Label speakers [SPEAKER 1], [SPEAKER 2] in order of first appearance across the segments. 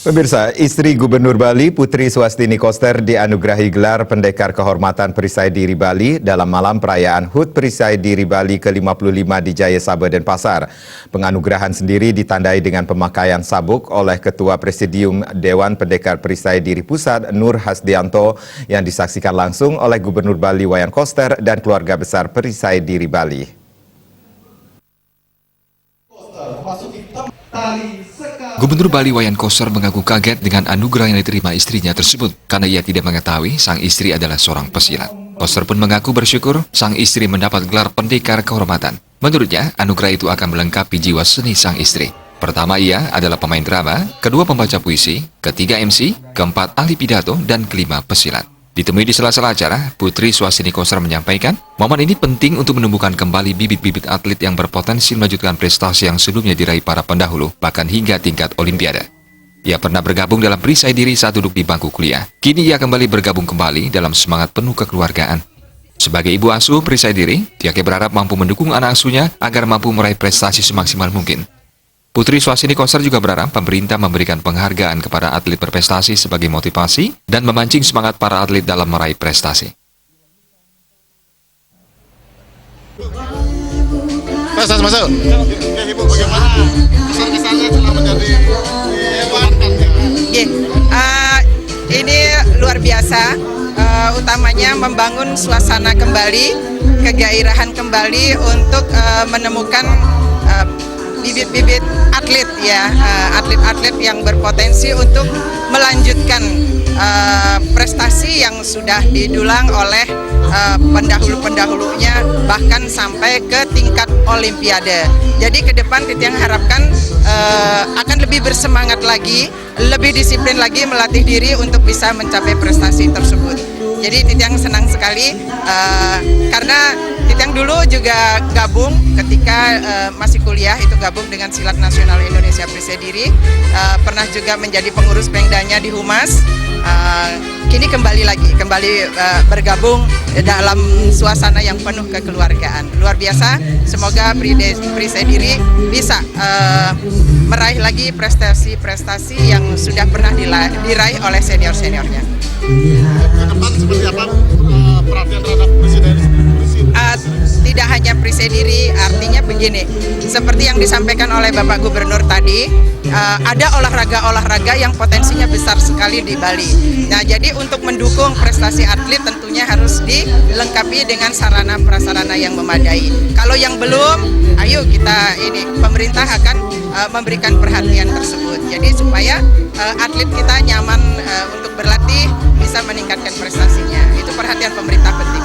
[SPEAKER 1] Pemirsa, istri Gubernur Bali Putri Swastini Koster dianugerahi gelar Pendekar Kehormatan Perisai Diri Bali dalam malam perayaan HUT Perisai Diri Bali ke-55 di Jaya Sabah Denpasar. Penganugerahan sendiri ditandai dengan pemakaian sabuk oleh Ketua Presidium Dewan Pendekar Perisai Diri Pusat Nur Hasdianto yang disaksikan langsung oleh Gubernur Bali Wayan Koster dan keluarga besar Perisai Diri Bali.
[SPEAKER 2] Gubernur Bali Wayan Koster mengaku kaget dengan anugerah yang diterima istrinya tersebut karena ia tidak mengetahui sang istri adalah seorang pesilat. Koster pun mengaku bersyukur sang istri mendapat gelar Pendekar Kehormatan. Menurutnya, anugerah itu akan melengkapi jiwa seni sang istri. Pertama, ia adalah pemain drama, kedua pembaca puisi, ketiga MC, keempat ahli pidato, dan kelima pesilat. Ditemui di sela-sela acara, Putri Swastini Koster menyampaikan, momen ini penting untuk menumbuhkan kembali bibit-bibit atlet yang berpotensi melanjutkan prestasi yang sebelumnya diraih para pendahulu, bahkan hingga tingkat Olimpiade. Ia pernah bergabung dalam Perisai Diri saat duduk di bangku kuliah. Kini ia kembali bergabung kembali dalam semangat penuh kekeluargaan. Sebagai ibu asuh Perisai Diri, pihaknya berharap mampu mendukung anak asuhnya agar mampu meraih prestasi semaksimal mungkin. Putri Swastini Koster juga berharap pemerintah memberikan penghargaan kepada atlet berprestasi sebagai motivasi dan memancing semangat para atlet dalam meraih prestasi.
[SPEAKER 3] Masuk. Ya, Ibu, bagaimana kesan-kesannya setelah menjadi
[SPEAKER 4] ini luar biasa, utamanya membangun suasana kembali, kegairahan kembali untuk menemukan bibit-bibit atlet ya, atlet-atlet yang berpotensi untuk melanjutkan prestasi yang sudah didulang oleh pendahulu-pendahulunya bahkan sampai ke tingkat Olimpiade. Jadi ke depan Titiang harapkan akan lebih bersemangat lagi, lebih disiplin lagi melatih diri untuk bisa mencapai prestasi tersebut. Jadi Titiang senang sekali karena Titiang dulu juga gabung ketika masih kuliah, itu gabung dengan Silat Nasional Indonesia Perisai Diri, pernah juga menjadi pengurus Pengdanya di Humas. Kini kembali bergabung dalam suasana yang penuh kekeluargaan. Luar biasa, semoga Perisai Diri bisa meraih lagi prestasi-prestasi yang sudah pernah diraih oleh senior-seniornya.
[SPEAKER 3] Ke depan seperti apa perhatian terhadap presiden?
[SPEAKER 4] Tidak hanya Perisai Diri, artinya begini, seperti yang disampaikan oleh Bapak Gubernur tadi, ada olahraga-olahraga yang potensinya besar sekali di Bali. Nah, jadi untuk mendukung prestasi atlet tentunya harus dilengkapi dengan sarana prasarana yang memadai. Kalau yang belum, ayo pemerintah akan memberikan perhatian tersebut. Jadi supaya atlet kita nyaman untuk berlatih, bisa meningkatkan prestasinya. Itu perhatian pemerintah penting.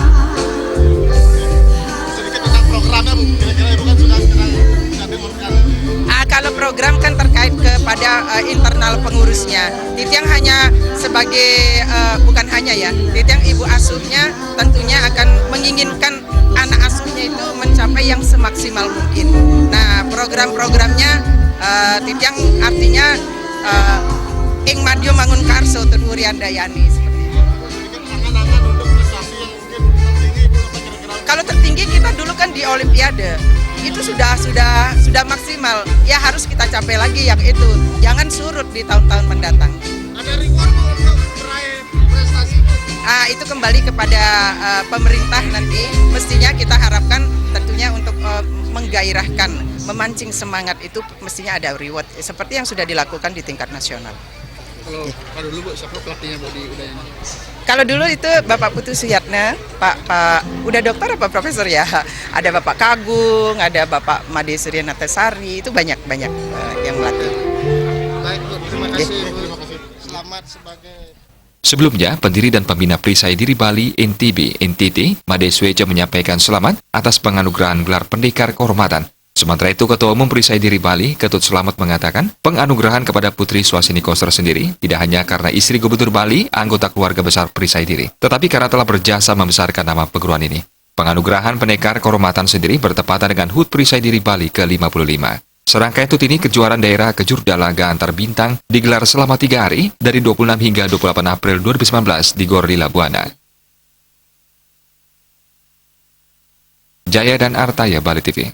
[SPEAKER 3] Sedikit tentang programnya, Bu. Kira-kira Ibu kan sudah dengarkan.
[SPEAKER 4] Kalau program kan terkait kepada internal pengurusnya. Titiang hanya sebagai, bukan hanya ya, Titiang ibu asuhnya tentunya akan menginginkan anak asuhnya itu mencapai yang semaksimal mungkin. Nah, program-programnya Titiang artinya ing madyo mangun karso tudurian dayani seperti itu.
[SPEAKER 3] Angan-angan untuk prestasi yang mungkin tertinggi, Ibu, apa kira-kira?
[SPEAKER 4] Kalau tertinggi kita dulu kan di Olimpiade. Itu sudah maksimal. Ya harus kita capai lagi yang itu. Jangan surut di tahun-tahun mendatang.
[SPEAKER 3] Ada reward untuk meraih prestasi, Bu?
[SPEAKER 4] Itu kembali kepada pemerintah nanti. Mestinya kita harapkan tentunya untuk menggairahkan, memancing semangat itu mestinya ada reward seperti yang sudah dilakukan di tingkat nasional.
[SPEAKER 3] Kalau dulu, Bu, siapa pelatihnya, Bu, di Udayana?
[SPEAKER 4] Kalau dulu itu Bapak Putu Suyatna, Pak udah dokter apa profesor ya? Ada Bapak Kagung, ada Bapak Made Suryanatesari, itu banyak yang melatih.
[SPEAKER 3] Baik, Bu, terima kasih, Bu. Terima kasih. Selamat sebagai...
[SPEAKER 2] Sebelumnya, pendiri dan pembina Perisai Diri Bali NTT, Made Sueja menyampaikan selamat atas penganugerahan gelar Pendekar Kehormatan. Sementara itu, Ketua Umum Perisai Diri Bali, Ketut Slamet mengatakan, penganugerahan kepada Putri Swastini Koster sendiri tidak hanya karena istri Gubernur Bali, anggota keluarga besar Perisai Diri, tetapi karena telah berjasa membesarkan nama perguruan ini. Penganugerahan Pendekar Kehormatan sendiri bertepatan dengan HUT Perisai Diri Bali ke-55. Serangkaian HUT ini kejuaraan daerah kejurudalaga antar bintang digelar selama 3 hari dari 26 hingga 28 April 2019 di Gor Lila Buana. Jaya dan Artaya, Bali TV.